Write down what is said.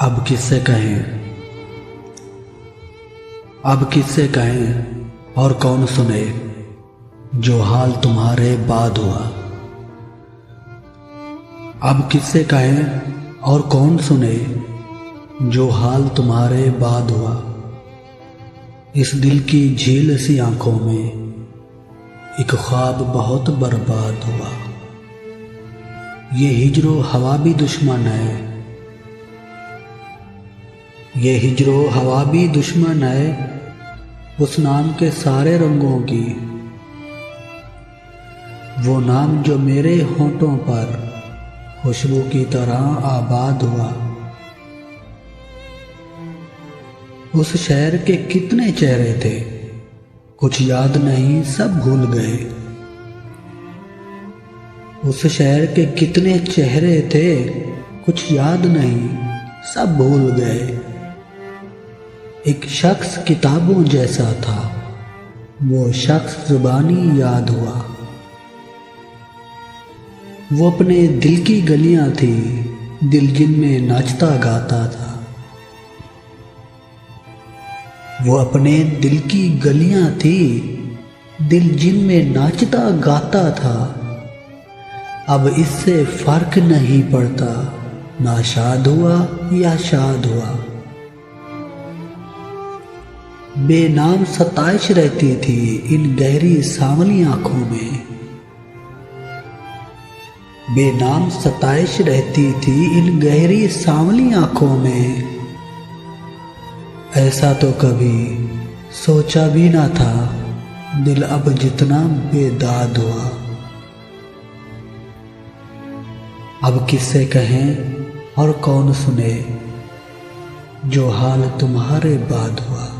अब किससे कहें, अब किससे कहें और कौन सुने जो हाल तुम्हारे बाद हुआ। अब किससे कहें और कौन सुने जो हाल तुम्हारे बाद हुआ। इस दिल की झील सी आंखों में एक ख्वाब बहुत बर्बाद हुआ। ये हिजरो हवा भी दुश्मन है, ये हिजरो हवा भी दुश्मन है उस नाम के सारे रंगों की। वो नाम जो मेरे होंठों पर खुशबू की तरह आबाद हुआ। उस शहर के कितने चेहरे थे, कुछ याद नहीं सब भूल गए। उस शहर के कितने चेहरे थे, कुछ याद नहीं सब भूल गए। एक शख्स किताबों जैसा था, वो शख्स जुबानी याद हुआ। वो अपने दिल की गलियां थी, दिल जिनमें नाचता गाता था। वो अपने दिल की गलियां थी, दिल जिनमें नाचता गाता था। अब इससे फर्क नहीं पड़ता, ना शाद हुआ या शाद हुआ। बेनाम सताइश रहती थी इन गहरी सांवली आंखों में। बेनाम सताइश रहती थी इन गहरी सांवली आंखों में। ऐसा तो कभी सोचा भी ना था, दिल अब जितना बेदाद हुआ। अब किससे कहें और कौन सुने जो हाल तुम्हारे बाद हुआ।